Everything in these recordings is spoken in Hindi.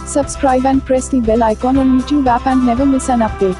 Subscribe and press the bell icon on YouTube app and never miss an update.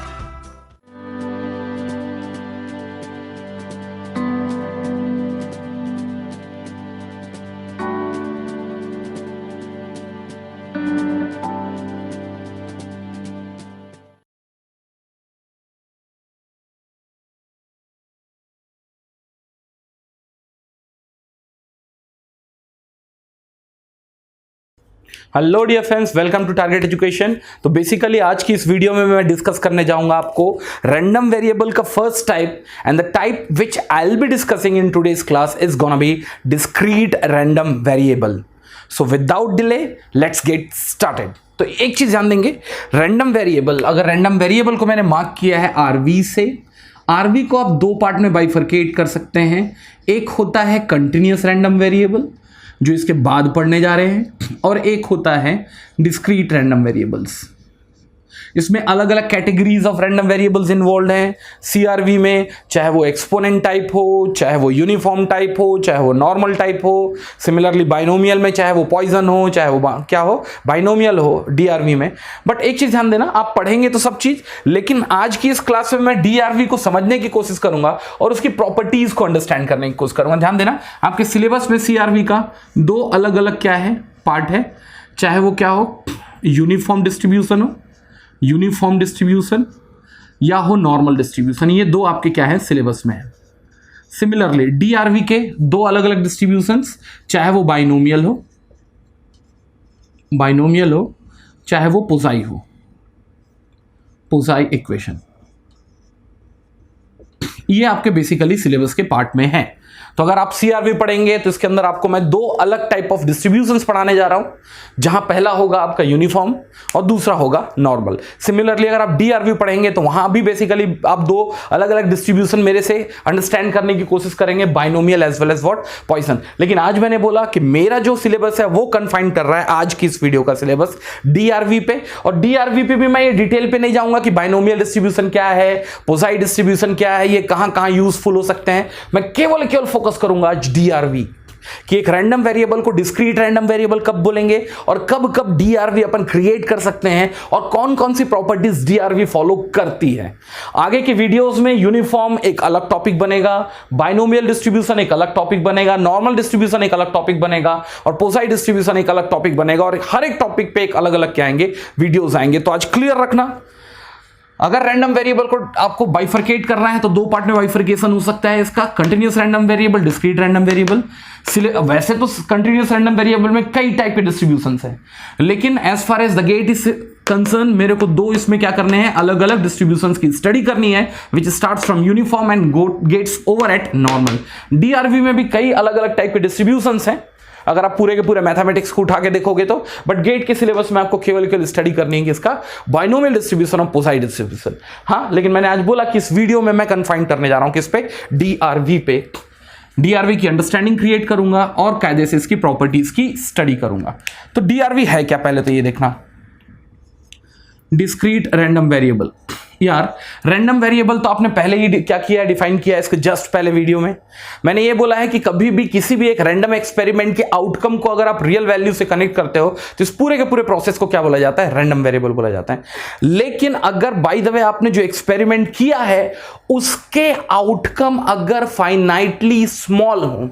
Hello dear friends, welcome to Target Education. तो बेसिकली आज की इस वीडियो में मैं डिस्कस करने जाऊंगा आपको रैंडम वेरिएबल का first type, and the type which I will be discussing in today's class is gonna be discrete random variable. So without delay let's get started. तो एक चीज ध्यान देंगे, रैंडम वेरिएबल, अगर रैंडम वेरिएबल को मैंने मार्क किया है आरवी से, आरवी को आप दो पार्ट में बाइफरकेट कर सकते हैं। एक होता है कंटिन्यूअस रैंडम वेरिएबल जो इसके बाद पढ़ने जा रहे हैं, और एक होता है डिस्क्रीट रैंडम वेरिएबल्स। इसमें अलग अलग categories of random variables involve हैं। सीआरवी में चाहे वो एक्सपोनेंट टाइप हो, चाहे वो यूनिफॉर्म टाइप हो, चाहे वो नॉर्मल टाइप हो। सिमिलरली बाइनोमियल में चाहे वो पॉइजन हो, चाहे वो क्या हो, बाइनोमियल हो डीआरवी में। बट एक चीज ध्यान देना, आप पढ़ेंगे तो सब चीज, लेकिन आज की इस क्लास में मैं डीआरवी को समझने की कोशिश करूंगा और उसकी प्रॉपर्टीज को अंडरस्टैंड करने की कोशिश करूंगा। ध्यान देना, आपके सिलेबस में सीआरवी का दो अलग अलग क्या है पार्ट है, चाहे वो क्या हो, यूनिफॉर्म डिस्ट्रीब्यूशन हो, यूनिफॉर्म डिस्ट्रीब्यूशन, या हो नॉर्मल डिस्ट्रीब्यूशन। ये दो आपके क्या है सिलेबस में है। सिमिलरली डीआरवी के दो अलग अलग डिस्ट्रीब्यूशंस, चाहे वो बाइनोमियल हो, चाहे वो पोसाई हो, पोसाई इक्वेशन। ये आपके बेसिकली सिलेबस के पार्ट में है। तो अगर आप सीआरवी पढ़ेंगे तो इसके अंदर आपको मैं दो अलग टाइप ऑफ डिस्ट्रीब्यूशंस पढ़ाने जा रहा हूं, जहां पहला होगा आपका यूनिफॉर्म और दूसरा होगा नॉर्मल। सिमिलरली अगर आप डीआरवी पढ़ेंगे तो वहां भी बेसिकली आप दो अलग अलग डिस्ट्रीब्यूशन मेरे से अंडरस्टैंड करने की कोशिश करेंगे, binomial as well as what, Poisson. लेकिन आज मैंने बोला कि मेरा जो सिलेबस है वो कन्फाइन कर रहा है आज की इस वीडियो का सिलेबस डीआरवी पे। और डीआरवी पे भी मैं ये डिटेल पे नहीं जाऊंगा कि बाइनोमियल डिस्ट्रीब्यूशन क्या है, पोसाई डिस्ट्रीब्यूशन क्या है, ये कहां कहां यूजफुल हो सकते हैं। मैं केवल फोकस करूंगा आज डीआरवी कि एक रैंडम वेरिएबल को डिस्क्रीट रैंडम वेरिएबल कब बोलेंगे और कब कब डीआरवी अपन क्रिएट कर सकते हैं और कौन कौन सी प्रॉपर्टीज डीआरवी फॉलो करती है। आगे के वीडियोस में यूनिफॉर्म एक अलग टॉपिक बनेगा, बाइनोमियल डिस्ट्रीब्यूशन एक अलग टॉपिक बनेगा, नॉर्मल डिस्ट्रीब्यूशन एक अलग टॉपिक बनेगा, और पोसाई डिस्ट्रीब्यूशन एक अलग टॉपिक बनेगा, और हर एक टॉपिक पे एक अलग अलग क्या आएंगे वीडियोस आएंगे। तो आज क्लियर रखना, अगर रैंडम वेरिएबल को आपको बाइफरकेट करना है तो दो पार्ट में बाइफरकेशन हो सकता है इसका, continuous random variable, discrete random variable. वैसे तो कंटिन्यूअस रैंडम वेरिएबल में कई टाइप के डिस्ट्रीब्यूशंस हैं, लेकिन as far as the GATE is concern मेरे को दो इसमें क्या करने हैं, अलग अलग डिस्ट्रीब्यूशंस की स्टडी करनी है, which starts from uniform and gets over at normal. DRV में भी कई अलग अलग टाइप के डिस्ट्रीब्यूशंस हैं अगर आप पूरे के पूरे मैथमेटिक्स को उठा के देखोगे तो, बट गेट के सिलेबस में आपको केवल स्टडी करनी है कि इसका बाइनोमियल डिस्ट्रीब्यूशन और पोसाई डिस्ट्रीब्यूशन। हाँ, लेकिन मैंने आज बोला कि इस वीडियो में मैं कन्फाइन करने जा रहा हूं किस पे, डीआरवी पे। डीआरवी की अंडरस्टैंडिंग क्रिएट करूंगा और कायदे से इसकी प्रॉपर्टीज की स्टडी करूंगा। तो डीआरवी है क्या, पहले तो ये देखना, डिस्क्रीट रैंडम वेरिएबल। यार रैंडम वेरिएबल तो आपने पहले ही क्या किया है, डिफाइन किया है इसके जस्ट पहले वीडियो में। मैंने ये बोला है कि कभी भी किसी भी एक रैंडम एक्सपेरिमेंट के आउटकम को अगर आप रियल वैल्यू से कनेक्ट करते हो तो इस पूरे के पूरे प्रोसेस को क्या बोला जाता है, रैंडम वेरिएबल बोला जाता है। लेकिन अगर बाय द वे आपने जो एक्सपेरिमेंट किया है उसके आउटकम अगर फाइनाइटली स्मॉल हो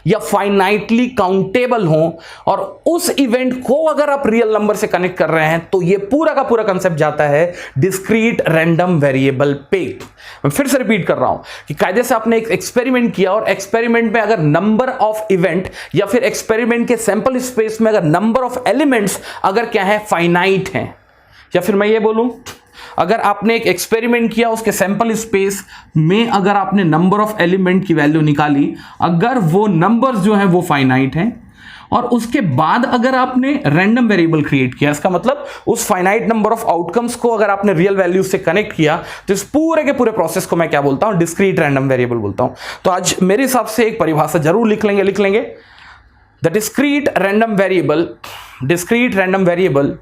या फाइनाइटली काउंटेबल हो और उस इवेंट को अगर आप रियल नंबर से कनेक्ट कर रहे हैं तो ये पूरा का पूरा कंसेप्ट जाता है डिस्क्रीट रैंडम वेरिएबल पे। मैं फिर से रिपीट कर रहा हूं कि कायदे से आपने एक एक्सपेरिमेंट किया और एक्सपेरिमेंट में अगर नंबर ऑफ इवेंट या फिर एक्सपेरिमेंट के सैंपल स्पेस में अगर नंबर ऑफ एलिमेंट्स अगर क्या है, फाइनाइट है, या फिर मैं ये बोलूं अगर आपने एक एक्सपेरिमेंट किया उसके सैंपल स्पेस में अगर आपने नंबर ऑफ एलिमेंट की वैल्यू निकाली, अगर वो नंबर्स जो हैं वो फाइनाइट हैं, और उसके बाद अगर आपने रैंडम वेरिएबल क्रिएट किया, इसका मतलब उस फाइनाइट नंबर ऑफ आउटकम्स को अगर आपने रियल वैल्यू से कनेक्ट किया, तो इस पूरे के पूरे प्रोसेस को मैं क्या बोलता हूं, डिस्क्रीट रैंडम वेरिएबल बोलता हूं। तो आज मेरे हिसाब से एक परिभाषा जरूर लिख लेंगे। The discrete random variable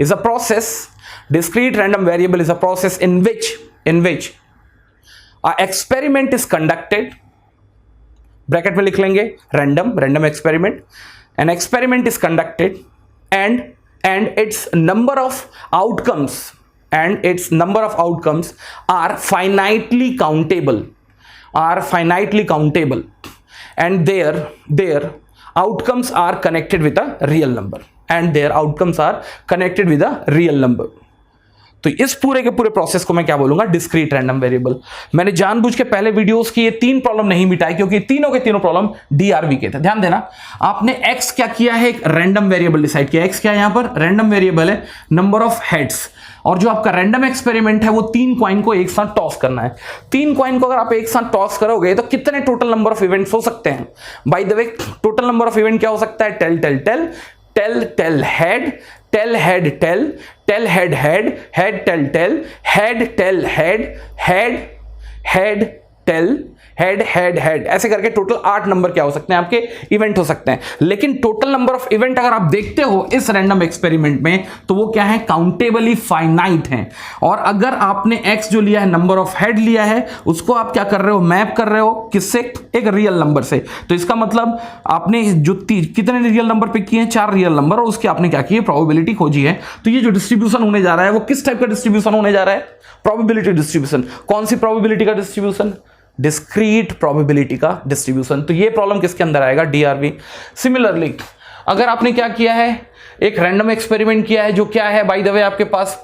is a process, discrete random variable is a process in which a experiment is conducted, bracket में लिख लेंगे random experiment, an experiment is conducted and and its number of outcomes are finitely countable, and their outcomes are connected with a real number, तो इस पूरे के पूरे प्रोसेस को मैं क्या बोलूंगा, डिस्क्रीट रैंडम वेरिएबल। मैंने जानबूझ के पहले वीडियोस की ये 3 प्रॉब्लम नहीं मिटाई क्योंकि तीनों के तीनों प्रॉब्लम डीआरवी के थे। ध्यान देना, आपने एक्स क्या किया है, एक रैंडम वेरिएबल डिसाइड किया। एक्स क्या है, यहां पर रैंडम वेरिएबल है, नंबर ऑफ हेड्स, और जो आपका रैंडम एक्सपेरिमेंट है वो 3 कॉइन को एक साथ टॉस करना है। 3 कॉइन को अगर आप एक साथ टॉस करोगे तो कितने टोटल नंबर ऑफ इवेंट्स हो सकते हैं? By the way, total number of event क्या हो सकता है? Tail tail tail, tail tail head, tail head tail, tail head head, head tail tail, head tail head, head head tail, head head head, ऐसे करके टोटल 8 नंबर क्या हो सकते हैं, आपके इवेंट हो सकते हैं। लेकिन टोटल नंबर ऑफ इवेंट अगर आप देखते हो इस रैंडम एक्सपेरिमेंट में तो वो क्या है, काउंटेबली फाइनाइट है। और अगर आपने एक्स जो लिया है, नंबर ऑफ हेड लिया है, उसको आप क्या कर रहे हो, मैप कर रहे हो किससे, एक रियल नंबर से। तो इसका मतलब आपने जो कितने रियल नंबर पिक किए हैं, 4 रियल नंबर, और उसकी आपने क्या की है, प्रोबेबिलिटी खोजी है। तो ये जो डिस्ट्रीब्यूशन होने जा रहा है वो किस टाइप का डिस्ट्रीब्यूशन होने जा रहा है, प्रोबेबिलिटी डिस्ट्रीब्यूशन। कौन सी प्रोबेबिलिटी का डिस्ट्रीब्यूशन? डिस्क्रीट प्रोबेबिलिटी का डिस्ट्रीब्यूशन। तो ये प्रॉब्लम किसके अंदर आएगा, डीआरवी। सिमिलरली अगर आपने क्या किया है, एक रैंडम एक्सपेरिमेंट किया है, जो क्या है, बाय द वे आपके पास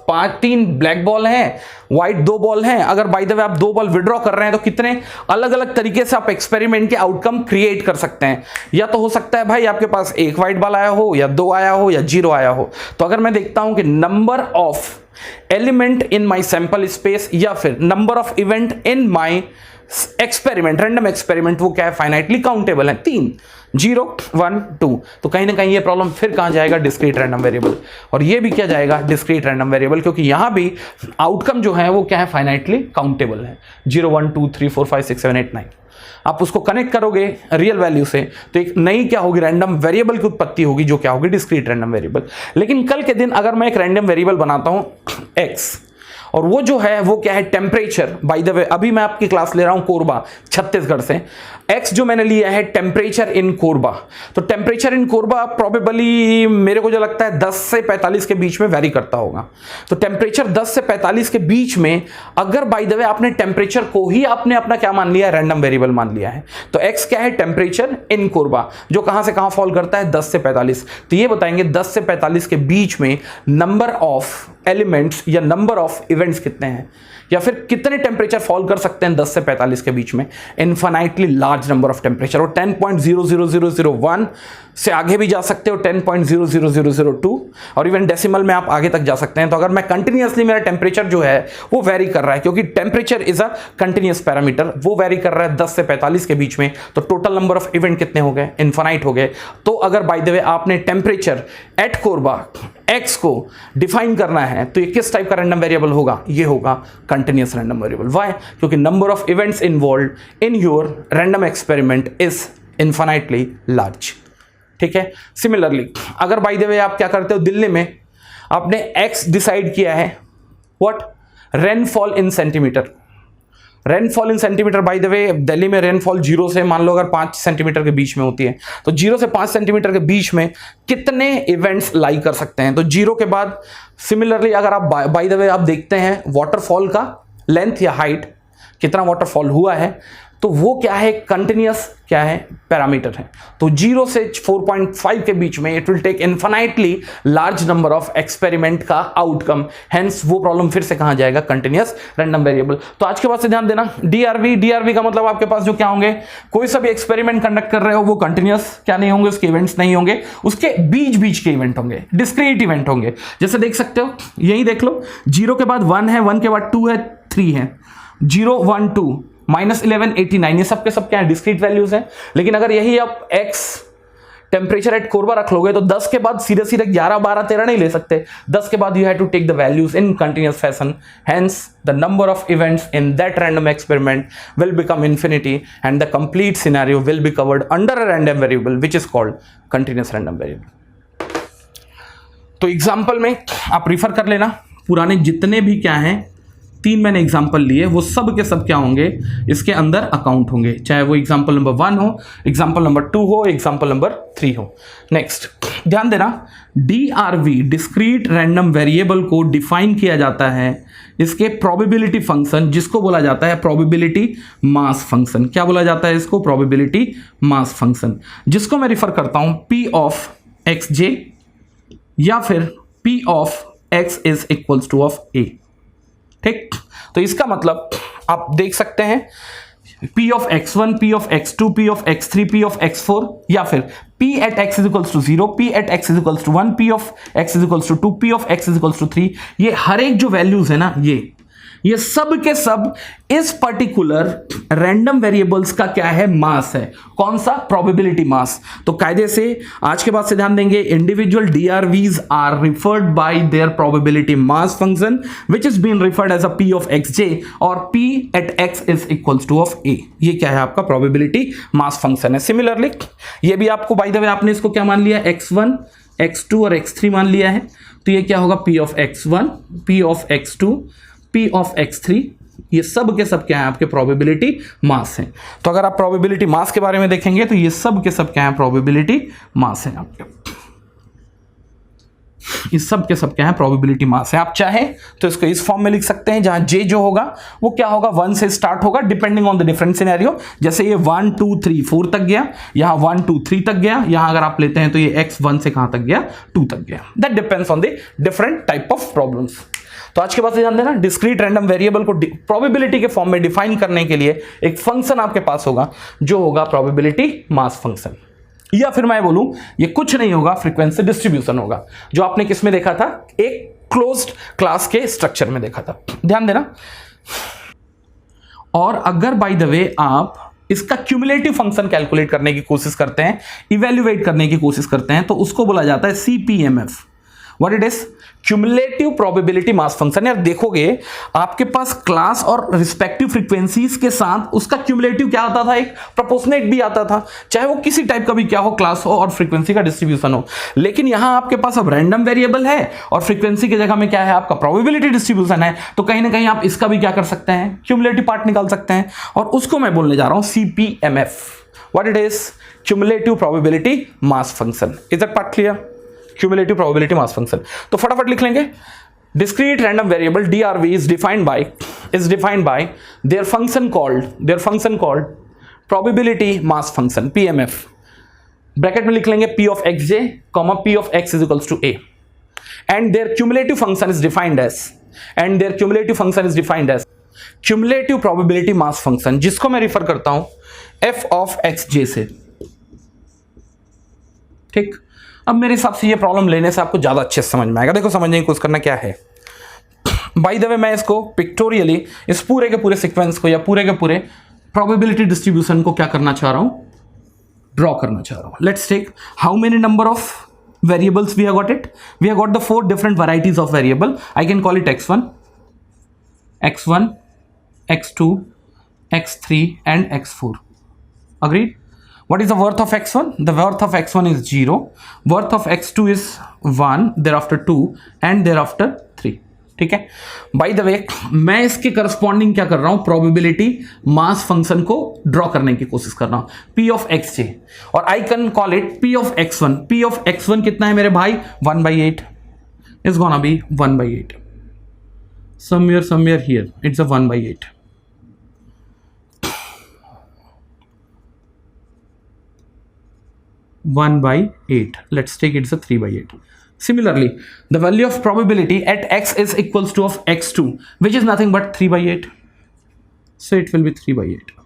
3 ब्लैक बॉल हैं, व्हाइट 2 बॉल हैं। अगर बाय द वे आप 2 बॉल विड्रॉ कर रहे हैं तो कितने अलग अलग तरीके से आप एक्सपेरिमेंट के आउटकम क्रिएट कर सकते हैं। या तो हो सकता है भाई आपके पास 1 व्हाइट बॉल आया हो, या 2 आया हो, या 0 आया हो। तो अगर मैं देखता हूं कि number of element in my sample space या फिर number of event in my experiment, random experiment, वो क्या है, फाइनाइटली काउंटेबल है, 3, 0, 1, 2। तो कहीं ना कहीं ये प्रॉब्लम फिर कहां जाएगा, डिस्क्रीट रैंडम वेरिएबल। और ये भी क्या जाएगा, डिस्क्रीट रैंडम वेरिएबल, क्योंकि यहां भी आउटकम जो है वो क्या है, फाइनाइटली काउंटेबल है। 0, 1, 2, 3, 4, 5, 6, 7, 8, 9। आप उसको कनेक्ट करोगे रियल वैल्यू से तो एक नई क्या होगी, रैंडम वेरिएबल की उत्पत्ति होगी, जो क्या होगी, डिस्क्रीट रैंडम वेरिएबल। लेकिन कल के दिन अगर मैं एक रैंडम वेरिएबल बनाता हूं एक्स, और वो जो है वो क्या है, टेम्परेचर। बाय द वे अभी मैं आपकी क्लास ले रहा हूं कोरबा छत्तीसगढ़ से। एक्स जो मैंने लिया है टेम्परेचर इन कोरबा, तो टेम्परेचर इन कोरबा प्रोबेबली मेरे को जो लगता है 10 से 45 के बीच में वेरी करता होगा। तो टेम्परेचर 10 से 45 के बीच में अगर बाय द वे आपने टेम्परेचर को ही आपने अपना क्या मान लिया है, रैंडम वेरिएबल मान लिया है, तो एक्स क्या है, टेम्परेचर इन कोरबा, जो कहां से कहां फॉल करता है, 10 से 45। तो ये बताएंगे 10 से 45 के बीच में नंबर ऑफ एलिमेंट्स या नंबर ऑफ इवेंट्स कितने हैं, या फिर कितने टेम्परेचर फॉल कर सकते हैं 10 से 45 के बीच में। Infinitely large number of temperature, और 10.00001 से आगे भी जा सकते हो, 10.00002, और इवन डेसिमल में आप आगे तक जा सकते हैं। तो अगर मैं कंटिन्यूअसली मेरा टेम्परेचर जो है वो वेरी कर रहा है, क्योंकि temperature is a continuous parameter, वो वेरी कर रहा है 10 से 45 के बीच में, तो टोटल नंबर ऑफ इवेंट कितने हो गए, इनफाइनाइट हो गए। तो अगर बाय द वे आपने टेम्परेचर एट कोरबा एक्स को डिफाइन करना है तो ये किस टाइप का रैंडम वेरिएबल होगा, ये होगा कंटिन्यूअस रैंडम वेरिएबल। व्हाई? क्योंकि number of events involved in your random experiment is infinitely large. ठीक है। सिमिलरली अगर बाय द वे आप क्या करते हो, दिल्ली में आपने एक्स डिसाइड किया है, what, rainfall in centimetre. Rainfall in centimetre, bye the वे दिल्ली में रेनफॉल 0 से मान लो अगर 5 सेंटीमीटर के बीच में होती है, तो 0 से 5 सेंटीमीटर के बीच में कितने इवेंट्स लाई कर सकते हैं। तो 0 के बाद सिमिलरली अगर आप बाय द वे आप देखते हैं वाटरफॉल का लेंथ या हाइट, कितना वाटरफॉल हुआ है, तो वो क्या है, कंटिन्यूअस क्या है, पैरामीटर है। तो 0 से 4.5 के बीच में it will take infinitely large number of experiment का आउटकम, हेंस वो प्रॉब्लम फिर से कहां जाएगा, कंटिन्यूअस रैंडम वेरिएबल। तो आज के बाद से ध्यान देना, डीआरवी का मतलब आपके पास जो क्या होंगे, कोई सा भी एक्सपेरिमेंट कंडक्ट कर रहे हो वो कंटिन्यूअस क्या नहीं होंगे, उसके इवेंट्स नहीं होंगे, उसके बीच के इवेंट होंगे, डिस्क्रीट इवेंट होंगे। जैसे देख सकते हो, यही देख लो, 0 के बाद 1 है, 1 के बाद 2 है, 3 है, 0, 1, 2, -11, 89, ये सब के सब क्या है, डिस्क्रीट वैल्यूज हैं। लेकिन अगर यही आप x टेम्परेचर एट कोरबा रख लोगे तो 10 के बाद सीधे 11, 12, 13 नहीं ले सकते। 10 के बाद you have to take the values in continuous fashion, hence the number of events in that random experiment will become infinity and the complete scenario will be covered under a random variable which is called continuous random variable. तो एग्जाम्पल में आप रिफर कर लेना, पुराने जितने भी क्या हैं तीन मैंने एग्जाम्पल लिए, वो सब के सब क्या होंगे, इसके अंदर अकाउंट होंगे, चाहे वो एग्जाम्पल नंबर 1 हो, एग्जाम्पल नंबर 2 हो, एग्जाम्पल नंबर 3 हो। नेक्स्ट ध्यान देना, DRV डिस्क्रीट रैंडम वेरिएबल को डिफाइन किया जाता है इसके प्रोबेबिलिटी फंक्शन, जिसको बोला जाता है प्रोबेबिलिटी मास फंक्शन। क्या बोला जाता है इसको? प्रोबेबिलिटी मास फंक्शन, जिसको मैं रिफर करता हूं P ऑफ XJ या फिर P of X is equals to of A। ठीक, तो इसका मतलब आप देख सकते हैं P of X1, P of X2, P of X3, P of X4, या फिर P at X is equals to 0, P at X is equals to 1, P of X is equals to 2, P of X is equals to 3। ये हर एक जो वैल्यूज है ना, ये सब के सब इस पर्टिकुलर रैंडम वेरिएबल्स का क्या है? मास है। कौन सा? Probability mass. तो कायदे से आज के बाद से ध्यान देंगे, individual DRVs are referred by their probability mass function which is been referred as a P of XJ और P at X is equals to of A। ये क्या है? आपका प्रोबेबिलिटी मास फंक्शन है। सिमिलरली ये भी आपको, बाय द वे, आपने इसको क्या मान लिया? X1, X2 और X3 मान लिया है, तो ये क्या होगा? P of X1, P of X2, P of X3, ये सब के सब क्या है? आपके प्रोबेबिलिटी मास हैं। तो अगर आप प्रोबेबिलिटी मास के बारे में देखेंगे तो ये सब के सब क्या है? प्रोबेबिलिटी मास है आपके। इस सब के सब क्या है? प्रोबेबिलिटी मास है। आप चाहे तो इसको इस फॉर्म में लिख सकते हैं, जहां J जो होगा वो क्या होगा? 1 से स्टार्ट होगा, depending on the different scenario. जैसे ये 1 2 3 4 तक गया, यहां 1 2 3 तक गया, यहां अगर आप लेते हैं तो ये X 1 से कहां तक गया? 2 तक गया। That depends on the different type of problems. तो आज के बाद ध्यान देना, डिस्क्रीट रैंडम वेरिएबल को प्रोबेबिलिटी के फॉर्म में डिफाइन करने के लिए एक फंक्शन आपके पास होगा, जो होगा प्रोबेबिलिटी मास फंक्शन, या फिर मैं बोलूं ये कुछ नहीं होगा, फ्रीक्वेंसी डिस्ट्रीब्यूशन होगा, जो आपने किस में देखा था? एक क्लोज्ड क्लास के स्ट्रक्चर में देखा था। ध्यान देना। और अगर बाय द वे आप इसका क्यूमुलेटिव फंक्शन कैलकुलेट करने की कोशिश करते हैं, इवेल्युएट करने की कोशिश करते हैं, तो उसको बोला जाता है CPMF। What it is? Cumulative probability mass function. यार देखोगे, आपके पास क्लास और रिस्पेक्टिव फ्रीक्वेंसीज के साथ उसका क्यूमुलेटिव क्या आता था? एक प्रोपोर्शनेट भी आता था, चाहे वो किसी टाइप का भी क्या हो, क्लास हो और फ्रीक्वेंसी का डिस्ट्रीब्यूशन हो। लेकिन यहां आपके पास अब रैंडम वेरिएबल है और फ्रीक्वेंसी की जगह में क्या है? आपका प्रोबेबिलिटी डिस्ट्रीब्यूशन है। तो कहीं ना कहीं आप इसका भी क्या कर सकते हैं? क्यूमुलेटिव पार्ट निकाल सकते हैं, और उसको मैं बोलने जा रहा हूं CPMF। What it is? Cumulative probability mass function. Is that part clear? Cumulative probability mass function. तो फटाफट लिख लेंगे, discrete random variable DRV is defined by their function called probability mass function PMF। Bracket में लिख लेंगे P of XJ, P of X is equals to A, and their cumulative function is defined as cumulative probability mass function, जिसको मैं रिफर करता हूं F of XJ से। ठीक, अब मेरे हिसाब से ये प्रॉब्लम लेने से आपको ज्यादा अच्छे से समझ में आएगा। देखो, समझने की कोशिश करना क्या है। बाय द वे, मैं इसको पिक्टोरियली इस पूरे के पूरे सीक्वेंस को या पूरे के पूरे प्रोबेबिलिटी डिस्ट्रीब्यूशन को क्या करना चाह रहा हूं? ड्रॉ करना चाह रहा हूं। Let's take how many number of variables we have got it? We have got the 4 different varieties of variable. I can call it X1, X2, X3 and X4. Agreed? What is the worth of X1? The worth of X1 is 0, worth of X2 is 1, thereafter 2 and thereafter 3। ठीक है। बाय द वे, मैं इसके करस्पॉन्डिंग क्या कर रहा हूं? प्रोबेबिलिटी मास फंक्शन को ड्रॉ करने की कोशिश कर रहा हूं, P ऑफ XJ, और आई can call it P of X1। P of X1 कितना है मेरे भाई? 1/8 is gonna be 1/8। somewhere here it's a 1/8। 1/8. Let's take it's a 3/8. Similarly, the value of probability at X is equals to of X2, which is nothing but 3/8. So it will be 3/8.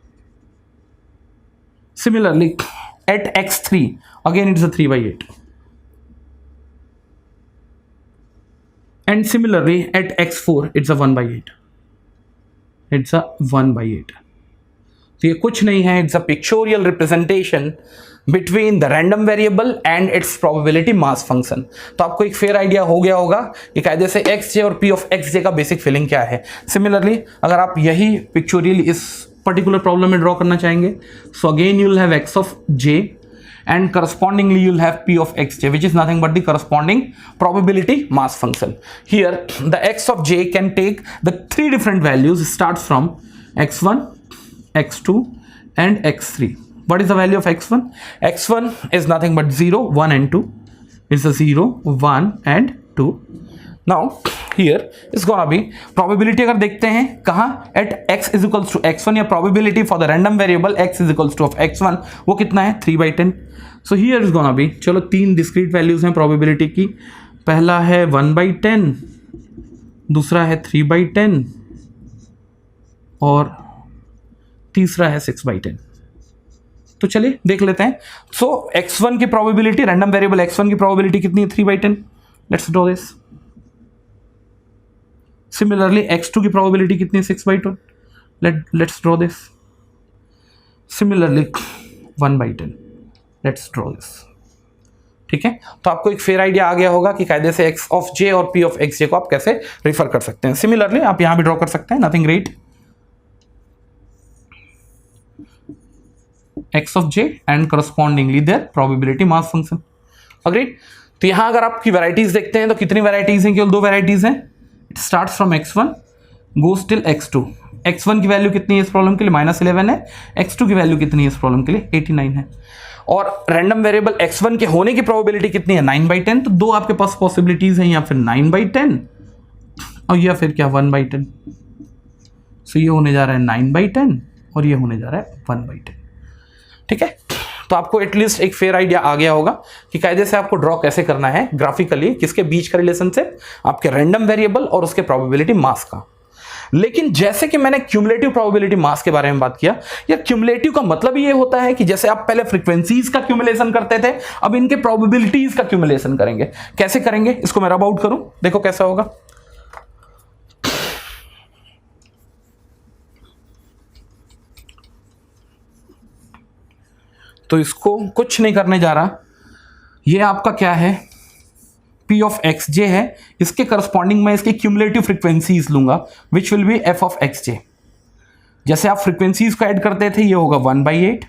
Similarly, at X3, again it's a 3/8. And similarly, at X4, it's a 1/8. It's a 1/8. तो ये कुछ नहीं है, it's a pictorial representation between the random variable and it's probability mass function. तो आपको एक फेयर आइडिया हो गया होगा कि कायदे से XJ और P ऑफ XJ का बेसिक फीलिंग क्या है। सिमिलरली, अगर आप यही पिक्चोरियल इस पर्टिकुलर प्रॉब्लम में ड्रॉ करना चाहेंगे, so again you will have X of J and correspondingly you'll have p of xj, which is nothing but the corresponding probability mass function. Here the x of j can take the three different values, starts from x1, x2 and x3. What is the value of x1? x1 is nothing but 0, 1 and 2. It's a 0, 1 and 2. Now here is gonna be probability, अगर देखते हैं कहाँ at x is equals to x1, या probability for the random variable x is equals to of x1, वो कितना है 3/10. So here is gonna be, चलो तीन discrete values हैं probability की, पहला है 1/10, दूसरा है 3/10 और तीसरा है 6/10. तो चलिए देख लेते हैं. सो x1 की प्रोबेबिलिटी, रैंडम वेरिएबल x1 की प्रोबेबिलिटी कितनी है 3/10. Let's draw this. Similarly x2 की प्रोबेबिलिटी कितनी है 6/10. Let's draw this. Similarly 1/10. Let's draw this. ठीक है, तो आपको एक फेयर आइडिया आ गया होगा कि कायदे से x ऑफ j और p ऑफ xj को आप कैसे रिफर कर सकते हैं. सिमिलरली आप यहां भी ड्रॉ कर सकते हैं, nothing great. x of j and correspondingly their probability mass function. Agreed? तो यहां अगर आपकी वैरायटीज देखते हैं तो कितनी वैरायटीज हैं? केवल दो वैरायटीज हैं. It starts from x1 goes till x2. x1 की वैल्यू कितनी है इस प्रॉब्लम के लिए? -11 है. x2 की वैल्यू कितनी है इस प्रॉब्लम के लिए? 89 है. और रैंडम वेरिएबल x1 के होने की प्रोबेबिलिटी कितनी है? 9/10. तो दो आपके पास पॉसिबिलिटीज हैं, या फिर 9/10 और या फिर क्या 1/10. सो ये होने जा रहा है 9/10 और ये होने जा रहा है 1/10. ठीक है, तो आपको एटलीस्ट एक फेयर आइडिया आ गया होगा कि कायदे से आपको ड्रॉ कैसे करना है ग्राफिकली, किसके बीच का रिलेशनशिप, आपके रैंडम वेरिएबल और उसके प्रोबेबिलिटी मास का. लेकिन जैसे कि मैंने क्यूमुलेटिव प्रोबेबिलिटी मास के बारे में बात किया, या क्यूमुलेटिव का मतलब ये होता है कि जैसे आप पहले फ्रीक्वेंसीज का क्यूमुलेशन करते थे, अब इनके प्रोबेबिलिटीज का क्यूमुलेशन करेंगे. कैसे करेंगे इसको मैं रब आउट करूं, देखो कैसा होगा. तो इसको कुछ नहीं करने जा रहा. ये आपका क्या है? P ऑफ एक्स जे है. इसके करस्पॉन्डिंग में इसकी क्यूमुलेटिव फ्रीक्वेंसीज लूंगा, which will be f of X J. जैसे आप फ्रीक्वेंसीज को ऐड करते थे, ये होगा 1/8,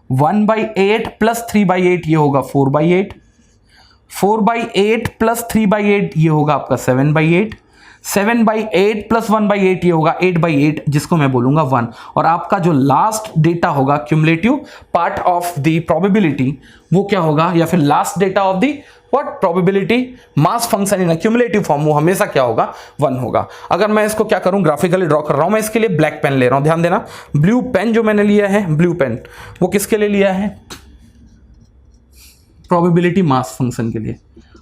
1/8 प्लस 3/8 ये होगा 4/8, 4/8 प्लस 3/8 ये होगा आपका 7/8, 7/8 प्लस 1/8 ये होगा 8/8, जिसको मैं बोलूंगा 1. और आपका जो लास्ट डेटा होगा cumulative part of the probability, वो क्या होगा, या फिर last data of the what probability mass function in cumulative form, वो हमेशा क्या होगा 1 होगा. अगर मैं इसको क्या करूं, ग्राफिकली ड्रॉ कर रहा हूं, मैं इसके लिए ब्लैक पेन ले रहा हूं. ध्यान देना, ब्लू पेन जो मैंने लिया है, ब्लू पेन, वो किसके लिए लिया है? प्रोबेबिलिटी मास फंक्शन के लिए.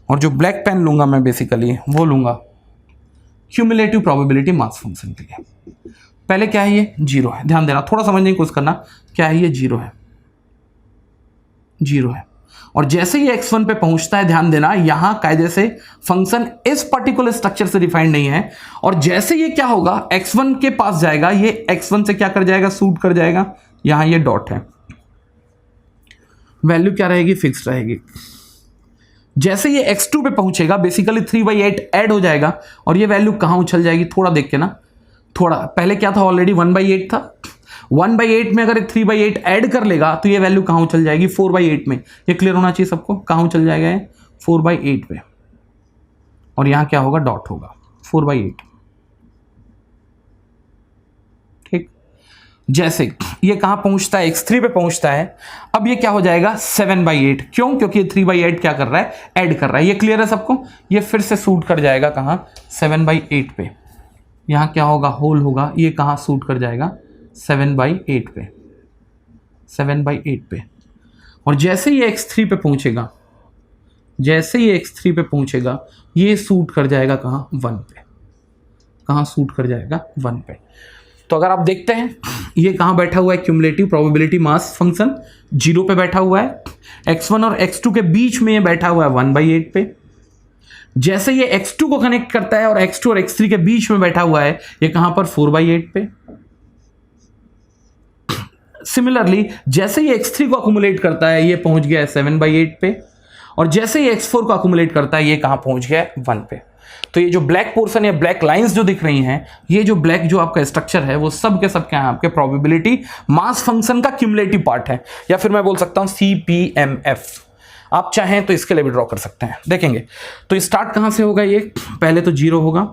और जो ब्लैक पेन लूंगा मैं बेसिकली, वो लूंगा क्यूमुलेटिव प्रोबेबिलिटी मास फंक्शन के लिए. पहले क्या है, ये 0 है. ध्यान देना, थोड़ा समझने की कोशिश करना. क्या है ये? 0 है, 0 है. और जैसे ये x1 पे पहुंचता है, ध्यान देना यहां कायदे से फंक्शन इस पर्टिकुलर स्ट्रक्चर से डिफाइंड नहीं है. और जैसे ये क्या होगा, x1 के पास जाएगा, ये x1 से क्या कर जाएगा, सूट कर जाएगा. यहां ये डॉट है, वैल्यू क्या रहेगी, फिक्स रहेगी. जैसे ये x2 पे पहुंचेगा, बेसिकली 3/8 ऐड हो जाएगा, और ये वैल्यू कहां उछल जाएगी, थोड़ा देख के ना. थोड़ा पहले क्या था, ऑलरेडी 1/8 था. 1/8 में अगर 3/8 ऐड कर लेगा तो ये वैल्यू कहां उछल जाएगी, 4/8 में. ये क्लियर होना चाहिए सबको. कहां उछल जाएगा ये? 4/8 पे. और यहां क्या होगा, डॉट होगा 4/8. ठीक, जैसे ये कहां पहुंचता है, x3 पे पहुंचता है. अब ये क्या हो जाएगा 7/8. क्यों? क्योंकि ये 3/8 क्या कर रहा है, ऐड कर रहा है. ये क्लियर है सबको. ये फिर से सूट कर जाएगा कहां, 7/8 पे. यहां क्या होगा, होल होगा. ये कहां सूट कर जाएगा, 7/8 पे, 7/8 पे. और जैसे ये x3 पे पहुंचेगा, जैसे ये x3 पे पहुंचेगा, ये सूट कर जाएगा कहां, 1 पे. कहां सूट कर जाएगा, 1 पे. तो अगर आप देखते हैं, ये कहां बैठा हुआ है, क्यूमुलेटिव प्रोबेबिलिटी मास फंक्शन 0 पे बैठा हुआ है. x1 और x2 के बीच में ये बैठा हुआ है 1/8 पे. जैसे ये x2 को कनेक्ट करता है और x2 और x3 के बीच में बैठा हुआ है, ये कहां पर, 4/8 पे. सिमिलरली जैसे ये x3 को अकुमुलेट करता है, ये पहुंच गया है 7/8 पे. और जैसे ये x4 को अकुमुलेट करता है, ये कहां पहुंच गया है, 1 पे. तो ये जो ब्लैक पोर्शन या ब्लैक लाइंस जो दिख रही हैं, ये जो ब्लैक जो आपका स्ट्रक्चर है वो सब के सब क्या है, आपके प्रोबेबिलिटी मास फंक्शन का क्यूमुलेटिव पार्ट है, या फिर मैं बोल सकता हूं CPMF। आप चाहें तो इसके लिए भी ड्रॉ कर सकते हैं। देखेंगे तो स्टार्ट कहां से होगा, ये पहले तो 0 होगा,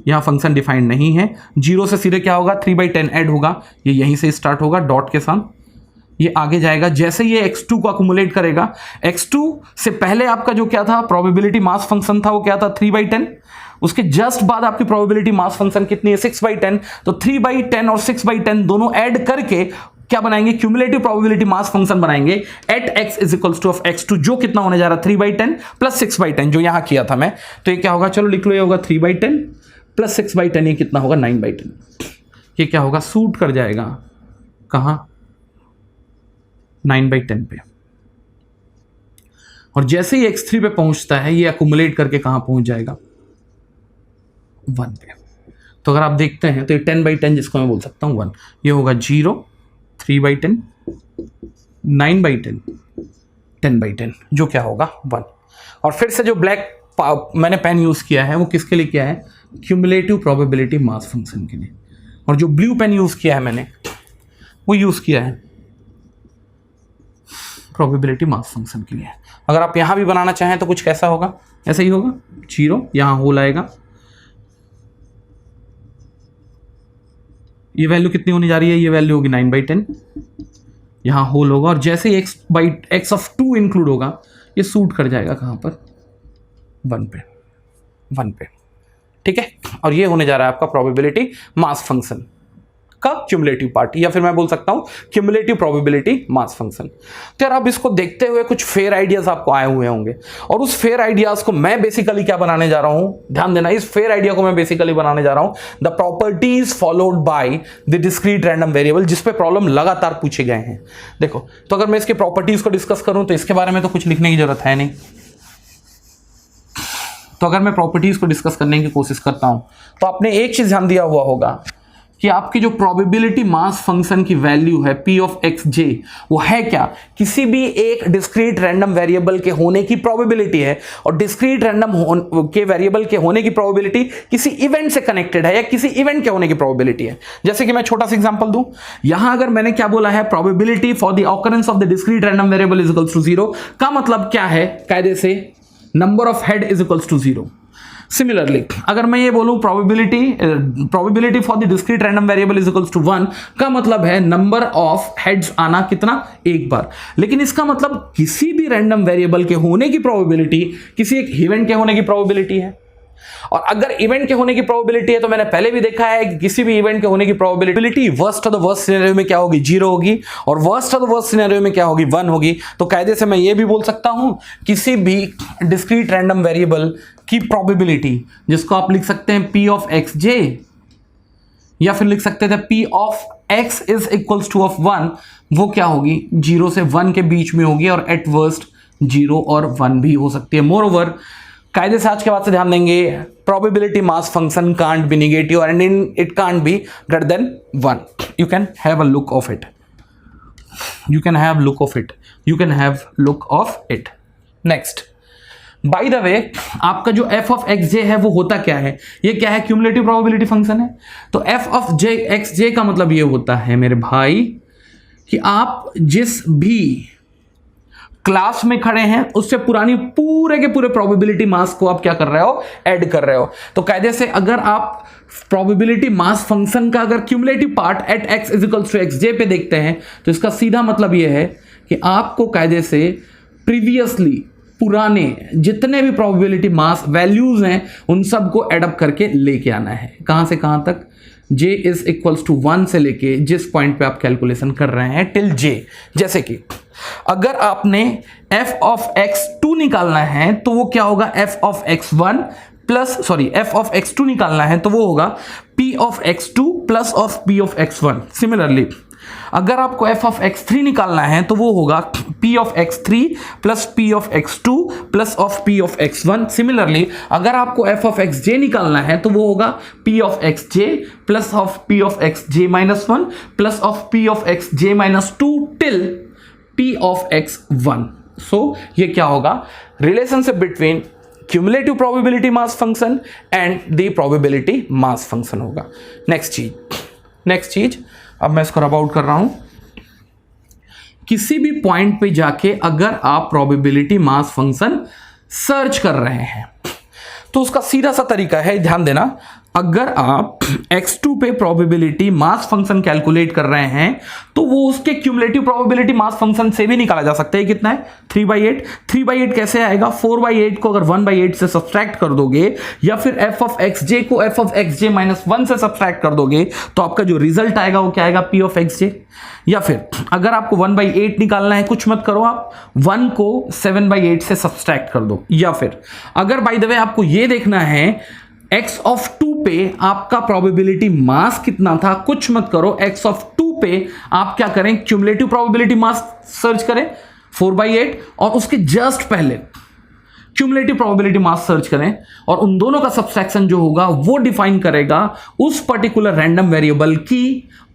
यहां फंक्शन डिफाइंड नहीं है, 0 से सीधे क्या होगा 3/10 ऐड होगा, ये यहीं से स्टार्ट होगा डॉट के साथ, ये आगे जाएगा। जैसे ये x2 को अकुमुलेट करेगा, x2 से पहले आपका जो क्या था प्रोबेबिलिटी मास फंक्शन था वो क्या था 3/10, उसके जस्ट बाद आपकी प्रोबेबिलिटी मास फंक्शन कितनी है 6/10। तो 3/10 और 6/10 दोनों ऐड करके क्या बनाएंगे, क्यूमुलेटिव प्रोबेबिलिटी मास फंक्शन बनाएंगे at x is equals to of x2, जो कितना होने जा रहा है 3/10 प्लस 6/10 जो यहां किया था मैं। तो ये क्या होगा, चलो लिख लो, ये होगा 3/10 प्लस 6/10, ये कितना होगा 9/10। ये क्या होगा, सूट कर जाएगा कहां 9/10 पे। और जैसे ही x3 पे पहुंचता है ये अकुमुलेट करके कहां पहुंच जाएगा 1 पे। तो अगर आप देखते हैं तो ये 10/10 जिसको मैं बोल सकता हूं 1, ये होगा 0, 3/10, 9/10, 10/10 जो क्या होगा 1। और फिर से जो ब्लैक मैंने पेन यूज किया है वो किसके लिए किया है, क्यूमुलेटिव प्रोबेबिलिटी मास फंक्शन के लिए। और जो ब्लू पेन यूज किया है मैंने वो यूज किया है प्रोबेबिलिटी मास फंक्शन के लिए। अगर आप यहां भी बनाना चाहें तो कुछ कैसा होगा, ऐसा ही होगा, 0 यहां होल आएगा, ये वैल्यू कितनी होने जा रही है, ये वैल्यू होगी 9/10, यहां होल होगा, और जैसे ही x of 2 इंक्लूड होगा ये सूट कर जाएगा कहां पर 1 पे, ठीक है। और ये होने जा रहा है आपका प्रोबेबिलिटी मास फंक्शन का क्यूमुलेटिव पार्ट, या फिर मैं बोल सकता हूं क्यूमुलेटिव प्रोबेबिलिटी मास फंक्शन। तो यार अब इसको देखते हुए कुछ फेयर आइडियाज आपको आए हुए होंगे, और उस फेयर आइडियाज को मैं बेसिकली क्या बनाने जा रहा हूं, ध्यान देना, इस फेयर आइडिया को मैं बेसिकली बनाने जा रहा हूं the properties followed by the discrete random variable, जिसपे प्रॉब्लम लगातार पूछे गए हैं। देखो तो अगर मैं इसके प्रॉपर्टीज को डिस्कस करूं तो इसके बारे में तो कुछ लिखने की जरूरत है नहीं। तो अगर मैं प्रॉपर्टीज को डिस्कस करने की कोशिश करता हूं तो आपने एक चीज ध्यान दिया हुआ होगा कि आपकी जो प्रोबेबिलिटी मास फंक्शन की वैल्यू है p ऑफ xj, वो है क्या, किसी भी एक डिस्क्रीट रैंडम वेरिएबल के होने की प्रोबेबिलिटी है, और डिस्क्रीट रैंडम के वेरिएबल के होने की प्रोबेबिलिटी किसी इवेंट से कनेक्टेड है या किसी इवेंट के होने की प्रोबेबिलिटी है। जैसे कि मैं छोटा सा एग्जांपल दूं, यहां अगर मैंने क्या बोला है, probability for the occurrence of the discrete random variable is equals to 0, का मतलब क्या है कायदे से, number of head is equals to 0। Similarly अगर मैं ये बोलूं probability for the discrete random variable is equals to 1, का मतलब है नंबर ऑफ हेड्स आना कितना, एक बार। लेकिन इसका मतलब किसी भी रैंडम वेरिएबल के होने की प्रोबेबिलिटी किसी एक इवेंट के होने की प्रोबेबिलिटी है। और अगर इवेंट के होने की प्रोबेबिलिटी है तो मैंने पहले भी देखा है कि किसी भी इवेंट के होने की probability worst of the worst scenario में क्या होगी, 0 होगी, और worst of the worst scenario में क्या होगी, 1 होगी। तो कायदे से मैं ये भी बोल सकता हूं किसी भी डिस्क्रीट रैंडम वेरिएबल की प्रोबेबिलिटी, जिसको आप लिख सकते हैं p ऑफ xj, या फिर लिख सकते थे p of x is equals to of 1, वो क्या होगी 0 से 1 के बीच में होगी, और एट वर्स्ट 0 और 1 भी हो सकती है। मोर ओवर कायदे से आज के बाद से ध्यान देंगे, probability mass function can't be negative and it can't be greater than 1। You can have a look of it, you can have look of it, you can have look of it. Next, bye the वे आपका जो f ऑफ xj है वो होता क्या है, ये क्या है, क्यूमुलेटिव प्रोबेबिलिटी फंक्शन है। तो f ऑफ xj का मतलब ये होता है मेरे भाई कि आप जिस भी क्लास में खड़े हैं उससे पुरानी पूरे के पूरे प्रोबेबिलिटी मास को आप क्या कर रहे हो, ऐड कर रहे हो। तो कायदे से अगर आप प्रोबेबिलिटी मास फंक्शन का अगर cumulative part at x is equals to xj पे देखते हैं तो इसका सीधा मतलब यह है कि आपको कायदे से प्रीवियसली पुराने जितने भी प्रोबेबिलिटी मास वैल्यूज हैं उन सबको एडअप करके लेके आना है। कहां से कहां तक, j इज इक्वल्स टू 1 से लेके जिस पॉइंट पे आप कैलकुलेशन कर रहे हैं टिल j। जैसे कि अगर आपने f ऑफ x2 निकालना है तो वो क्या होगा, f of x1 plus f of x2 निकालना है तो वो होगा p of x2 plus of p of x1। Similarly अगर आपको f ऑफ x3 निकालना है तो वो होगा p of x3 plus p of x2 plus of p of x1। Similarly अगर आपको f ऑफ xj निकालना है तो वो होगा p of xj plus of p of xj minus 1 plus of p of xj minus 2 till p of x1। सो ये क्या होगा, relationship between cumulative probability mass function and the probability mass function होगा। नेक्स्ट चीज अब मैं इसको रब आउट कर रहा हूं। किसी भी पॉइंट पे जाके अगर आप प्रोबेबिलिटी मास फंक्शन सर्च कर रहे हैं तो उसका सीधा सा तरीका है, ध्यान देना, अगर आप x2 पे प्रोबेबिलिटी मास फंक्शन कैलकुलेट कर रहे हैं तो वो उसके क्यूमुलेटिव प्रोबेबिलिटी मास फंक्शन से भी निकाला जा सकता है। कितना है? 3/8। 3/8 कैसे आएगा? 4/8 को अगर 1/8 से सब्सट्रैक्ट कर दोगे या फिर f ऑफ xj को f ऑफ xj माइनस 1 से सब्सट्रैक्ट कर दोगे तो आपका जो रिजल्ट आएगा वो क्या आएगा? p of xj। या फिर अगर आपको 1/8 निकालना है, कुछ मत करो, आप 1 को 7/8 से सब्सट्रैक्ट कर दो। या फिर अगर बाय द वे आपको ये देखना है x ऑफ 2 पे आपका प्रोबेबिलिटी मास कितना था, कुछ मत करो, x ऑफ 2 पे आप क्या करें? क्यूमुलेटिव प्रोबेबिलिटी मास सर्च करें 4/8 और उसके जस्ट पहले क्यूमुलेटिव प्रोबेबिलिटी मास सर्च करें और उन दोनों का सब्सट्रैक्शन जो होगा वो डिफाइन करेगा उस पर्टिकुलर रैंडम वेरिएबल की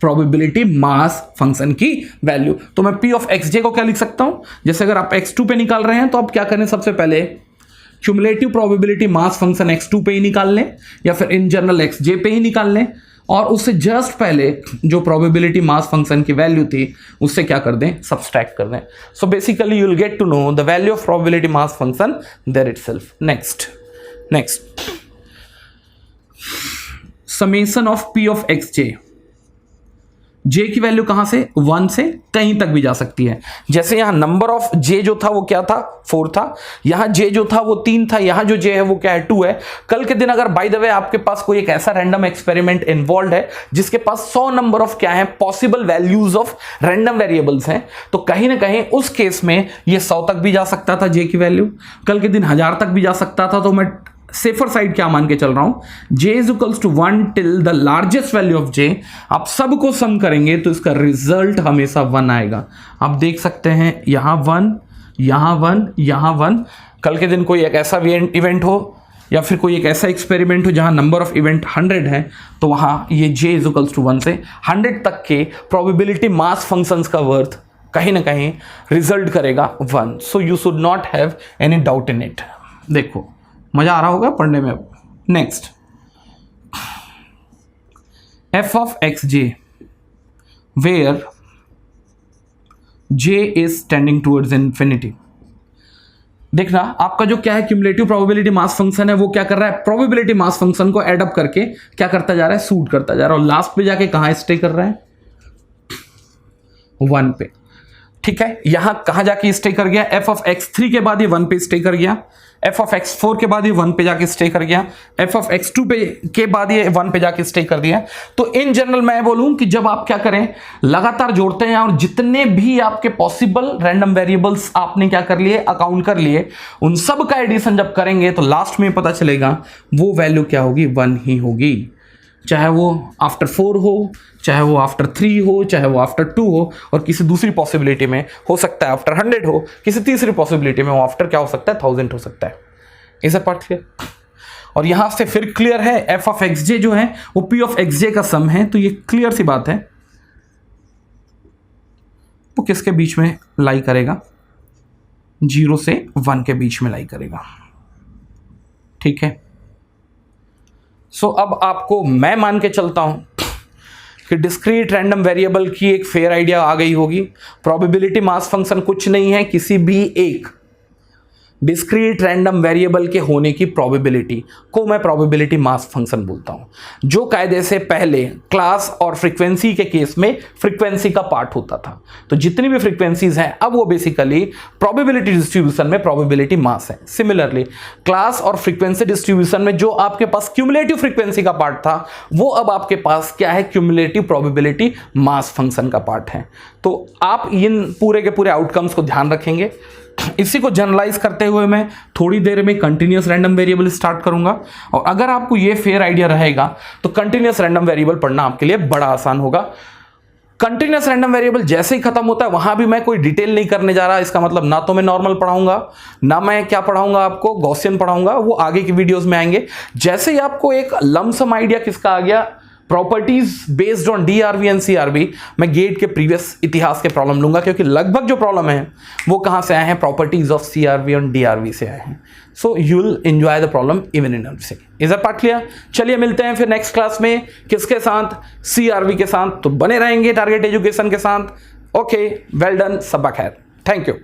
प्रोबेबिलिटी मास फंक्शन की वैल्यू। तो मैं p ऑफ xj को क्या लिख सकता हूं? जैसे अगर आप x2 पे निकाल रहे हैं तो आप क्या करें? सबसे पहले cumulative probability mass function x2 पे ही निकाल लें या फिर इन जनरल xj पे ही निकाल लें और उससे जस्ट पहले जो प्रोबेबिलिटी मास फंक्शन की वैल्यू थी उससे क्या कर दें? सब्सट्रैक्ट कर दें। So basically you will get to know the value of probability mass function there itself. Next summation of p of xj। j की वैल्यू कहां से? 1 से कहीं तक भी जा सकती है। जैसे यहां नंबर ऑफ j जो था वो क्या था? 4 था। यहां j जो था वो 3 था। यहां जो j है वो क्या है? 2 है। कल के दिन अगर बाय द वे आपके पास कोई एक ऐसा रैंडम एक्सपेरिमेंट इन्वॉल्व है जिसके पास 100 नंबर ऑफ क्या है? Possible values of random variables हैं, तो कहीं ना कहीं उस केस में ये 100 तक भी जा सकता था j की वैल्यू, कल के दिन 1000 तक भी जा सकता था। तो मैं सेफर साइड क्या मान के चल रहा हूं? j is equals to 1 till the largest value of j। आप सबको सम करेंगे तो इसका रिजल्ट हमेशा 1 आएगा। आप देख सकते हैं यहां 1, यहां 1, यहां 1। कल के दिन कोई एक ऐसा इवेंट हो या फिर कोई एक ऐसा एक्सपेरिमेंट हो जहां नंबर ऑफ इवेंट 100 है तो वहां ये j इज इक्वल्स टू 1 से 100 तक के प्रोबेबिलिटी मास फंक्शंस का वर्थ कहीं ना कहीं रिजल्ट करेगा 1। So you should not have any doubt in it. देखो मजा आ रहा होगा पढ़ने में। अब next f of xj where j is tending towards infinity. देखना आपका जो क्या है क्यूमुलेटिव प्रोबेबिलिटी मास फंक्शन है वो क्या कर रहा है? प्रोबेबिलिटी मास फंक्शन को एड अप करके क्या करता जा रहा है? सूट करता जा रहा है और लास्ट पे जाके कहां स्टे कर रहा है? 1 पे। ठीक है, यहां कहां जाके स्टे कर गया? f ऑफ x3 के बाद ये 1 पे स्टे कर गया, f ऑफ x4 के बाद ये 1 पे जाके स्टे कर गया, f ऑफ x2 पे के बाद ये 1 पे जाके स्टे कर दिया। तो इन जनरल मैं बोलूं कि जब आप क्या करें, लगातार जोड़ते हैं और जितने भी आपके पॉसिबल रैंडम वेरिएबल्स आपने क्या कर लिए? अकाउंट कर लिए, उन सब का एडिशन जब करेंगे तो लास्ट में पता चलेगा वो वैल्यू क्या होगी? 1 ही होगी। चाहे वो आफ्टर 4 हो, चाहे वो आफ्टर 3 हो, चाहे वो आफ्टर 2 हो, और किसी दूसरी पॉसिबिलिटी में हो सकता है आफ्टर 100 हो, किसी तीसरी पॉसिबिलिटी में वो आफ्टर क्या हो सकता है? 1000 हो सकता है। इस पार्ट क्लियर? और यहां से फिर क्लियर है f ऑफ xj जो है वो p ऑफ xj का सम है। तो ये क्लियर सी बात है वो किसके बीच में लाई करेगा? 0 से 1 के बीच में लाई करेगा। ठीक है, सो अब आपको मैं मान के चलता हूं कि डिस्क्रीट रैंडम वेरिएबल की एक फेयर आइडिया आ गई होगी। प्रोबेबिलिटी मास फंक्शन कुछ नहीं है, किसी भी एक डिस्क्रीट रैंडम वेरिएबल के होने की प्रोबेबिलिटी को मैं प्रोबेबिलिटी मास फंक्शन बोलता हूं, जो कायदे से पहले क्लास और फ्रीक्वेंसी के केस में फ्रीक्वेंसी का पार्ट होता था। तो जितनी भी फ्रीक्वेंसीज हैं अब वो बेसिकली प्रोबेबिलिटी डिस्ट्रीब्यूशन में प्रोबेबिलिटी मास है। सिमिलरली क्लास और फ्रीक्वेंसी डिस्ट्रीब्यूशन में जो आपके पास क्यूमुलेटिव फ्रीक्वेंसी का पार्ट था वो अब आपके पास क्या है? क्यूमुलेटिव प्रोबेबिलिटी मास फंक्शन का पार्ट है। तो आप इन पूरे के पूरे आउटकम्स को ध्यान रखेंगे। इसी को जनरलाइज करते हुए मैं थोड़ी देर में कंटिन्यूअस रैंडम वेरिएबल स्टार्ट करूंगा, और अगर आपको ये फेयर आइडिया रहेगा तो कंटिन्यूअस रैंडम वेरिएबल पढ़ना आपके लिए बड़ा आसान होगा। कंटिन्यूअस रैंडम वेरिएबल जैसे ही खत्म होता है वहां भी मैं कोई डिटेल नहीं करने जा रहा। इसका मतलब ना तो मैं नॉर्मल पढ़ाऊंगा, ना मैं क्या पढ़ाऊंगा आपको गॉसियन पढ़ाऊंगा, वो आगे की वीडियोस में आएंगे। जैसे ही आपको एक लमसम आइडिया किसका आ गया? Properties based on DRV and CR-V, मैं गेट के प्रीवियस इतिहास के प्रॉब्लम लूंगा, क्योंकि लगभग जो प्रॉब्लम है वो कहां से आए हैं, properties of CR-V and DRV से आए हैं. So you will enjoy the problem even in MC. Is that part clear? चलिए मिलते हैं फिर नेक्स्ट क्लास में, किसके साथ, सीआरवी के साथ. तो बने रहेंगे टारगेट एजुकेशन के साथ. ओके, वेल डन, सबा खैर, थैंक यू.